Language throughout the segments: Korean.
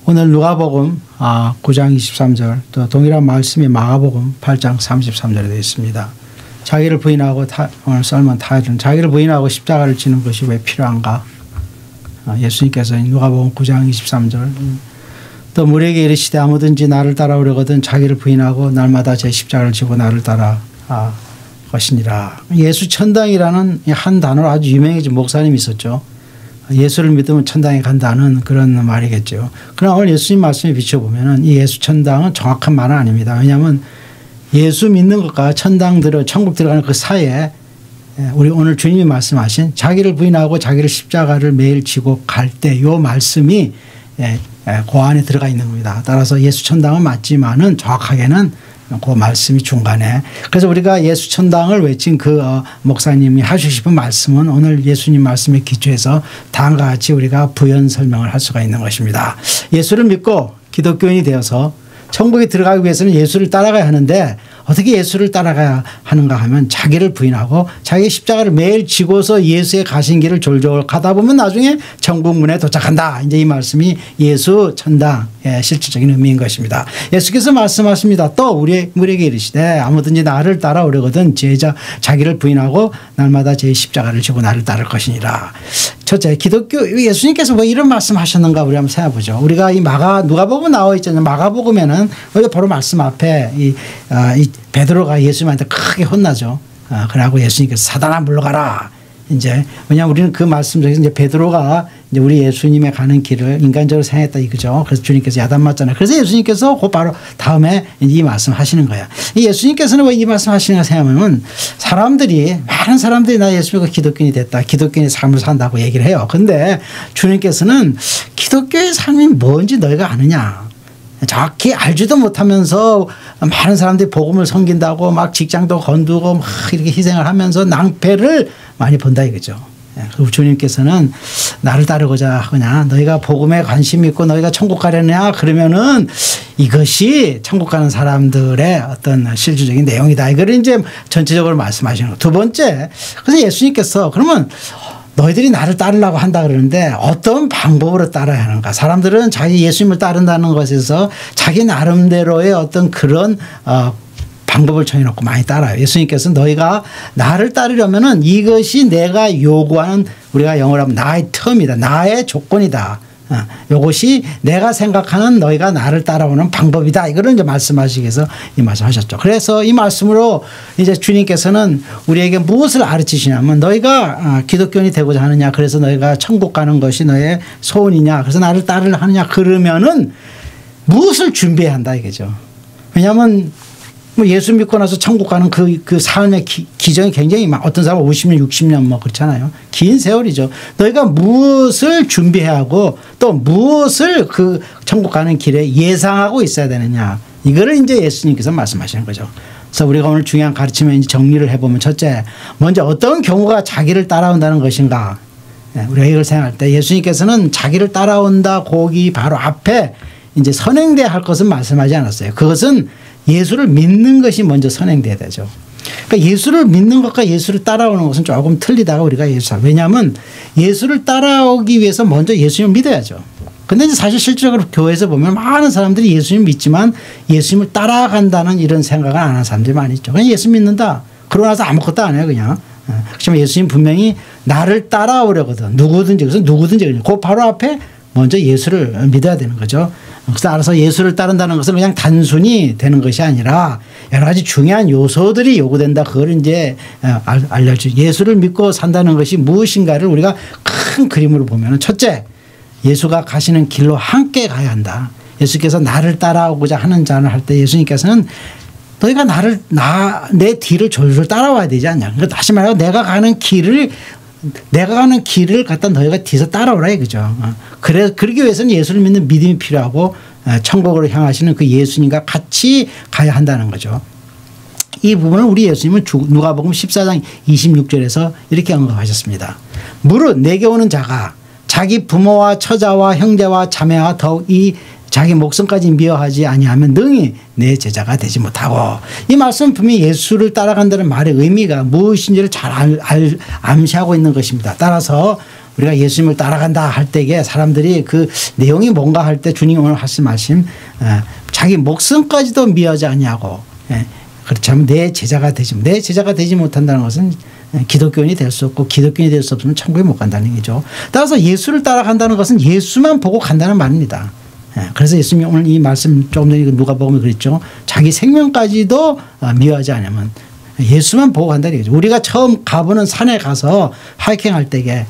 오늘 누가복음 9장 23절 또 동일한 말씀이 마가복음 8장 33절에 되어 있습니다. 자기를 부인하고 오늘 썰문 타이틀은 자기를 부인하고 십자가를 지는 것이 왜 필요한가? 예수님께서 누가복음 9장 23절 또 무리에게 이르시되 아무든지 나를 따라오려거든 자기를 부인하고 날마다 제 십자가를 지고 나를 따라 것이니라. 예수 천당이라는 한 단어로 아주 유명해진 목사님이 있었죠. 예수를 믿으면 천당에 간다는 그런 말이겠죠. 그러나 오늘 예수님 말씀에 비춰보면 이 예수 천당은 정확한 말은 아닙니다. 왜냐하면 예수 믿는 것과 천당 천국 들어가는 그 사이에 우리 오늘 주님이 말씀하신 자기를 부인하고 자기를 십자가를 매일 지고 갈 때 요 말씀이 그 안에 들어가 있는 겁니다. 따라서 예수 천당은 맞지만은 정확하게는 그 말씀이 중간에. 그래서 우리가 예수 천당을 외친 그 목사님이 하시고 싶은 말씀은 오늘 예수님 말씀에 기초해서 다음과 같이 우리가 부연 설명을 할 수가 있는 것입니다. 예수를 믿고 기독교인이 되어서 천국에 들어가기 위해서는 예수를 따라가야 하는데 어떻게 예수를 따라가야 하는가 하면 자기를 부인하고 자기의 십자가를 매일 지고서 예수의 가신 길을 졸졸 가다 보면 나중에 천국문에 도착한다. 이제 이 말씀이 예수 천당의 실질적인 의미인 것입니다. 예수께서 말씀하십니다. 또 우리에게 이르시되 아무든지 나를 따라오려거든 자기를 부인하고 날마다 제 십자가를 지고 나를 따를 것이니라. 첫째, 기독교 예수님께서 왜 이런 말씀하셨는가 우리 한번 생각해 보죠. 우리가 이 누가복음 나와 있잖아요. 마가복음에는 우리가 바로 말씀 앞에 이 베드로가 예수님한테 크게 혼나죠. 그러고 예수님께서 사단아 물러가라. 이제 왜냐하면 우리는 그 말씀 속에서 이제 베드로가 이제 우리 예수님의 가는 길을 인간적으로 생각했다 이거죠. 그래서 주님께서 야단 맞잖아요. 그래서 예수님께서 그 바로 다음에 이 말씀 하시는 거예요. 이 예수님께서는 왜 이 말씀 하시는가 생각하면 많은 사람들이 나 예수 믿고 기독교인이 됐다. 기독교인의 삶을 산다고 얘기를 해요. 그런데 주님께서는 기독교의 삶이 뭔지 너희가 아느냐. 정확히 알지도 못하면서 많은 사람들이 복음을 섬긴다고 막 직장도 건두고 막 이렇게 희생을 하면서 낭패를 많이 본다 이거죠. 그리고 주님께서는 나를 따르고자 하거냐 너희가 복음에 관심이 있고 너희가 천국 가려냐 그러면은 이것이 천국 가는 사람들의 어떤 실질적인 내용이다. 이걸 이제 전체적으로 말씀하시는 거예요. 두 번째, 그래서 예수님께서 그러면 너희들이 나를 따르려고 한다 그러는데 어떤 방법으로 따라야 하는가. 사람들은 자기 예수님을 따른다는 것에서 자기 나름대로의 어떤 그런 방법을 정해놓고 많이 따라요. 예수님께서는 너희가 나를 따르려면은 이것이 내가 요구하는 우리가 영어로 하면 나의 텀이다. 나의 조건이다. 이것이 내가 생각하는 너희가 나를 따라오는 방법이다. 이거를 이제 말씀하시기 위해서 이 말씀 하셨죠. 그래서 이 말씀으로 이제 주님께서는 우리에게 무엇을 가르치시냐면 너희가 기독교인이 되고자 하느냐. 그래서 너희가 천국 가는 것이 너의 소원이냐. 그래서 나를 따르려 하느냐. 그러면은 무엇을 준비해야 한다 이거죠. 왜냐하면 예수 믿고 나서 천국 가는 그 삶의 기정이 굉장히 어떤 사람은 50년, 60년 뭐 그렇잖아요. 긴 세월이죠. 너희가 무엇을 준비해야 하고 또 무엇을 그 천국 가는 길에 예상하고 있어야 되느냐. 이거를 이제 예수님께서 말씀하시는 거죠. 그래서 우리가 오늘 중요한 가르침을 이제 정리를 해보면 첫째, 먼저 어떤 경우가 자기를 따라온다는 것인가. 우리가 이걸 생각할 때 예수님께서는 자기를 따라온다 거기 바로 앞에 이제 선행돼야 할 것은 말씀하지 않았어요. 그것은 예수를 믿는 것이 먼저 선행돼야 되죠. 그러니까 예수를 믿는 것과 예수를 따라오는 것은 조금 틀리다가 우리가 왜냐하면 예수를 따라오기 위해서 먼저 예수님을 믿어야죠. 근데 이제 사실 실질적으로 교회에서 보면 많은 사람들이 예수님 믿지만 예수님을 따라간다는 이런 생각을 안 하는 사람들이 많이 있죠. 그냥 예수 믿는다. 그러고 나서 아무것도 안 해요 그냥. 그렇지만 예수님 분명히 나를 따라오려거든. 누구든지 그래서 누구든지 그 바로 앞에 먼저 예수를 믿어야 되는 거죠. 그래서 알아서 예수를 따른다는 것은 그냥 단순히 되는 것이 아니라 여러 가지 중요한 요소들이 요구된다. 그걸 이제 알려주죠. 예수를 믿고 산다는 것이 무엇인가를 우리가 큰 그림으로 보면 첫째, 예수가 가시는 길로 함께 가야 한다. 예수께서 나를 따라오고자 하는 자를 할 때 예수님께서는 너희가 내 뒤를 졸졸 따라와야 되지 않냐. 그러니까 다시 말해서 내가 가는 길을 갖다 너희가 뒤에서 따라오라 이거죠. 그러기 위해서는 예수를 믿는 믿음이 필요하고 천국으로 향하시는 그 예수님과 같이 가야 한다는 거죠. 이 부분을 우리 예수님은 누가복음 14장 26절에서 이렇게 언급하셨습니다. 무릇 내게 오는 자가 자기 부모와 처자와 형제와 자매와 더욱 이 자기 목숨까지 미워하지 아니하면 능히 내 제자가 되지 못하고. 이 말씀은 분명히 예수를 따라간다는 말의 의미가 무엇인지를 잘 암시하고 있는 것입니다. 따라서 우리가 예수님을 따라간다 할 때에 사람들이 그 내용이 뭔가 할 때 주님 오늘 하신 말씀 자기 목숨까지도 미워하지 아니하고 그렇다면 내 제자가 되지 못한다는 것은 기독교인이 될 수 없고 기독교인이 될 수 없으면 천국에 못 간다는 얘기죠. 따라서 예수를 따라간다는 것은 예수만 보고 간다는 말입니다. 그래서 예수님이 오늘 이 말씀 조금 전에 누가복음에 그랬죠. 자기 생명까지도 미워하지 않으면 예수만 보고 간다는 얘기죠. 우리가 처음 가보는 산에 가서 하이킹할 때에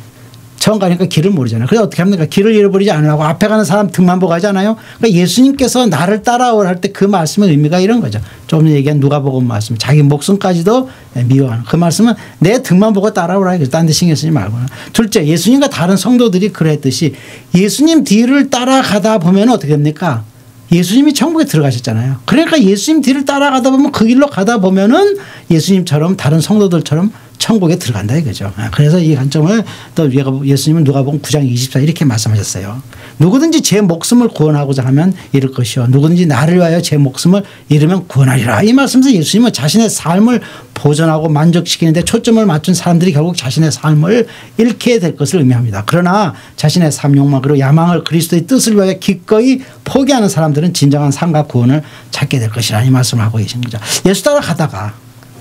처음 가니까 길을 모르잖아요. 그래서 어떻게 합니까? 길을 잃어버리지 않으려고 앞에 가는 사람 등만 보고 가잖아요. 그러니까 예수님께서 나를 따라오라 할 때 그 말씀의 의미가 이런 거죠. 조금 전에 얘기한 누가복음 말씀. 자기 목숨까지도 미워하는 그 말씀은 내 등만 보고 따라오라. 딴 데 신경 쓰지 말고. 둘째, 예수님과 다른 성도들이 그랬듯이 예수님 뒤를 따라가다 보면 어떻게 됩니까? 예수님이 천국에 들어가셨잖아요. 그러니까 예수님 뒤를 따라가다 보면 그 길로 가다 보면은 예수님처럼 다른 성도들처럼 천국에 들어간다 이거죠. 그래서 이 관점을 또 예수님은 누가복음 9장 24 이렇게 말씀하셨어요. 누구든지 제 목숨을 구원하고자 하면 잃을 것이요 누구든지 나를 위하여 제 목숨을 잃으면 구원하리라. 이 말씀에서 예수님은 자신의 삶을 보존하고 만족시키는 데 초점을 맞춘 사람들이 결국 자신의 삶을 잃게 될 것을 의미합니다. 그러나 자신의 삶 욕망 그리고 야망을 그리스도의 뜻을 위하여 기꺼이 포기하는 사람들은 진정한 삶과 구원을 찾게 될 것이라 이 말씀을 하고 계신 거죠. 예수 따라가다가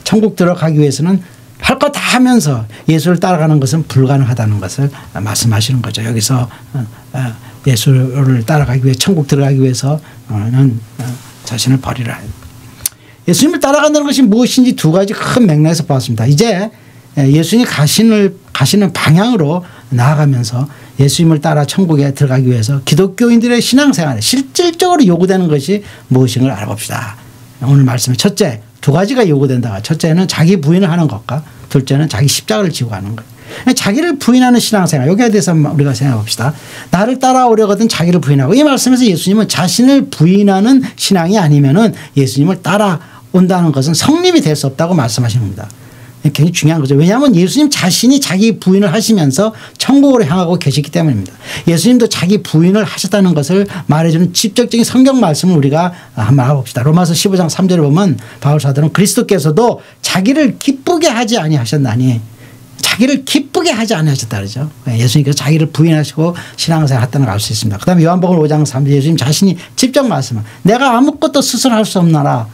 천국 들어가기 위해서는 할 거 다 하면서 예수를 따라가는 것은 불가능하다는 것을 말씀하시는 거죠. 여기서 예수를 따라가기 위해 천국 들어가기 위해서는 자신을 버리라. 예수님을 따라간다는 것이 무엇인지 두 가지 큰 맥락에서 보았습니다. 이제 예수님이 가시는 방향으로 나아가면서 예수님을 따라 천국에 들어가기 위해서 기독교인들의 신앙생활에 실질적으로 요구되는 것이 무엇인가를 알아봅시다. 오늘 말씀에 첫째 두 가지가 요구된다. 첫째는 자기 부인을 하는 것과 둘째는 자기 십자가를 지고 가는 것. 자기를 부인하는 신앙생활 여기에 대해서 우리가 생각해 봅시다. 나를 따라오려거든 자기를 부인하고 이 말씀에서 예수님은 자신을 부인하는 신앙이 아니면은 예수님을 따라온다는 것은 성립이 될 수 없다고 말씀하시는 겁니다. 굉장히 중요한 거죠. 왜냐하면 예수님 자신이 자기 부인을 하시면서 천국으로 향하고 계시기 때문입니다. 예수님도 자기 부인을 하셨다는 것을 말해주는 직접적인 성경 말씀을 우리가 한번 알아봅시다. 로마서 15장 3절에 보면 바울 사도는 그리스도께서도 자기를 기쁘게 하지 아니하셨나니 자기를 기쁘게 하지 않으셨다 그러죠. 예수님께서 자기를 부인하시고 신앙생활 했다는 걸 알 수 있습니다. 그 다음에 요한복음 5장 3절 예수님 자신이 직접 말씀을 내가 아무것도 스스로 할 수 없나라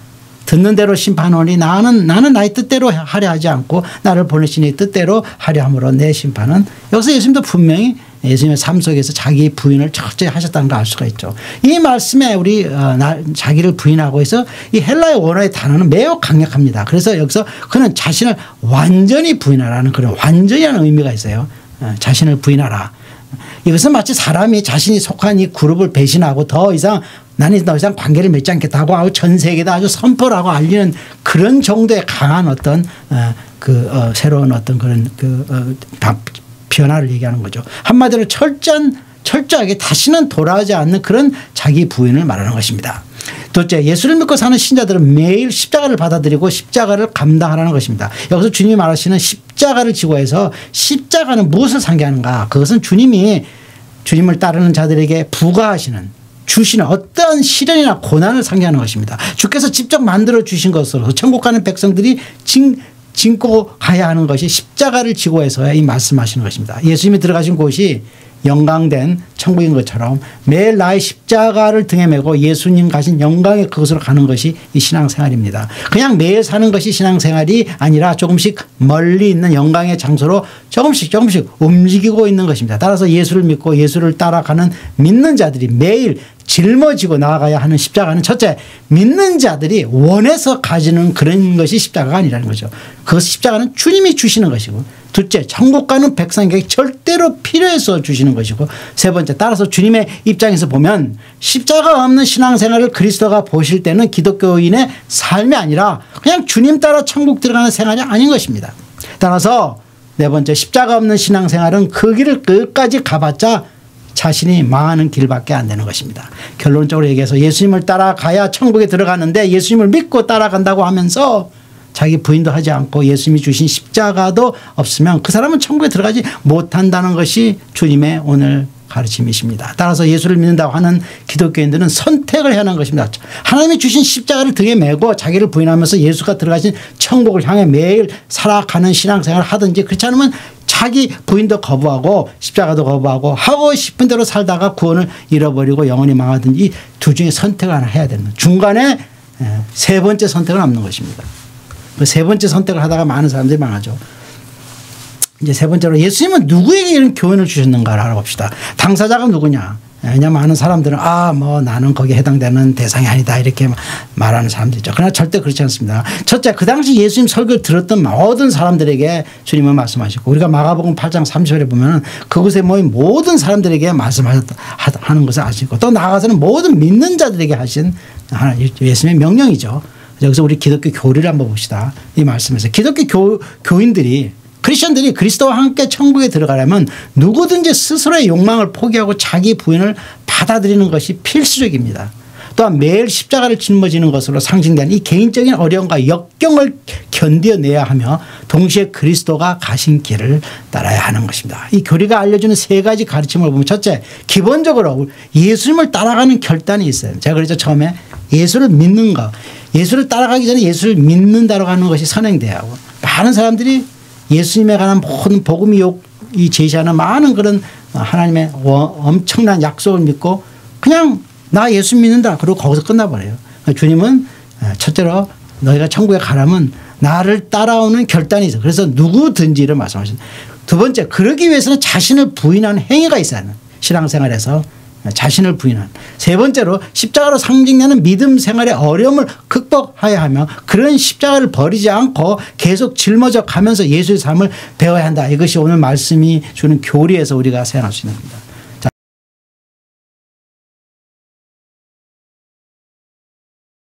듣는 대로 심판하니 나는 나의 뜻대로 하려 하지 않고 나를 보내신 이 뜻대로 하려 함으로 내 심판은 여기서 예수님도 분명히 예수님의 삶 속에서 자기 부인을 철저히 하셨다는 걸 알 수가 있죠. 이 말씀에 우리 자기를 부인하고 해서 이 헬라의 원어의 단어는 매우 강력합니다. 그래서 여기서 그는 자신을 완전히 부인하라는 그런 완전히 하는 의미가 있어요. 자신을 부인하라. 이것은 마치 사람이 자신이 속한 이 그룹을 배신하고 나는 더 이상 관계를 맺지 않겠다고 하고 전 세계에다 아주 선포를 하고 알리는 그런 정도의 강한 어떤 새로운 어떤 그런 변화를 얘기하는 거죠. 한마디로 철저하게 다시는 돌아오지 않는 그런 자기 부인을 말하는 것입니다. 둘째, 예수를 믿고 사는 신자들은 매일 십자가를 받아들이고 십자가를 감당하라는 것입니다. 여기서 주님이 말하시는 십자가를 지고 해서 십자가는 무엇을 상기하는가? 그것은 주님이 주님을 따르는 자들에게 부과하시는 주시는 어떠한 시련이나 고난을 상기하는 것입니다. 주께서 직접 만들어 주신 것으로 천국 가는 백성들이 징고 가야 하는 것이 십자가를 지고 해서야 이 말씀하시는 것입니다. 예수님이 들어가신 곳이 영광된 천국인 것처럼 매일 나의 십자가를 등에 메고 예수님 가신 영광의 그것으로 가는 것이 이 신앙생활입니다. 그냥 매일 사는 것이 신앙생활이 아니라 조금씩 멀리 있는 영광의 장소로 조금씩 움직이고 있는 것입니다. 따라서 예수를 믿고 예수를 따라가는 믿는 자들이 매일 짊어지고 나아가야 하는 십자가는 첫째 믿는 자들이 원해서 가지는 그런 것이 십자가가 아니라는 거죠. 그 십자가는 주님이 주시는 것이고 둘째 천국 가는 백성에게 절대로 필요해서 주시는 것이고 세 번째 따라서 주님의 입장에서 보면 십자가 없는 신앙생활을 그리스도가 보실 때는 기독교인의 삶이 아니라 그냥 주님 따라 천국 들어가는 생활이 아닌 것입니다. 따라서 네 번째 십자가 없는 신앙생활은 그 길을 끝까지 가봤자 자신이 망하는 길밖에 안 되는 것입니다. 결론적으로 얘기해서 예수님을 따라가야 천국에 들어가는데 예수님을 믿고 따라간다고 하면서 자기 부인도 하지 않고 예수님이 주신 십자가도 없으면 그 사람은 천국에 들어가지 못한다는 것이 주님의 오늘 가르침이십니다. 따라서 예수를 믿는다고 하는 기독교인들은 선택을 해야 하는 것입니다. 하나님이 주신 십자가를 등에 메고 자기를 부인하면서 예수가 들어가신 천국을 향해 매일 살아가는 신앙생활을 하든지, 그렇지 않으면 자기 부인도 거부하고 십자가도 거부하고 하고 싶은 대로 살다가 구원을 잃어버리고 영원히 망하든지, 이 두 중에 선택을 하나 해야 되는, 중간에 세 번째 선택은 없는 것입니다. 그 세 번째 선택을 하다가 많은 사람들이 망하죠. 이제 세 번째로, 예수님은 누구에게 이런 교훈을 주셨는가를 알아봅시다. 당사자가 누구냐. 왜냐하면 많은 사람들은 나는 거기에 해당되는 대상이 아니다 이렇게 말하는 사람들이죠. 그러나 절대 그렇지 않습니다. 첫째, 그 당시 예수님 설교를 들었던 모든 사람들에게 주님은 말씀하셨고, 우리가 마가복음 8장 30절에 보면 그곳에 모인 모든 사람들에게 말씀하는 것을 아시고, 또 나아가서는 모든 믿는 자들에게 하신 예수님의 명령이죠. 여기서 우리 기독교 교리를 한번 봅시다. 이 말씀에서 기독교 교인들이, 크리스천들이 그리스도와 함께 천국에 들어가려면 누구든지 스스로의 욕망을 포기하고 자기 부인을 받아들이는 것이 필수적입니다. 또한 매일 십자가를 짊어지는 것으로 상징되는 이 개인적인 어려움과 역경을 견뎌내야 하며 동시에 그리스도가 가신 길을 따라야 하는 것입니다. 이 교리가 알려주는 세 가지 가르침을 보면, 첫째, 기본적으로 예수님을 따라가는 결단이 있어요. 제가 그랬죠, 처음에. 예수를 믿는 것. 예수를 따라가기 전에 예수를 믿는다라고 하는 것이 선행돼야 하고, 많은 사람들이 예수님에 관한 모든 복음이 제시하는 많은 그런 하나님의 엄청난 약속을 믿고 그냥 나 예수 믿는다 그러고 거기서 끝나버려요. 주님은 첫째로 너희가 천국에 가려면 나를 따라오는 결단이 있어. 그래서 누구든지를 말씀하신다. 두 번째, 그러기 위해서는 자신을 부인하는 행위가 있어야 하는, 신앙생활에서 자신을 부인하는. 세 번째로, 십자가로 상징되는 믿음 생활의 어려움을 극복해야 하며 그런 십자가를 버리지 않고 계속 짊어져 가면서 예수의 삶을 배워야 한다. 이것이 오늘 말씀이 주는 교리에서 우리가 생각할 수 있는 겁니다.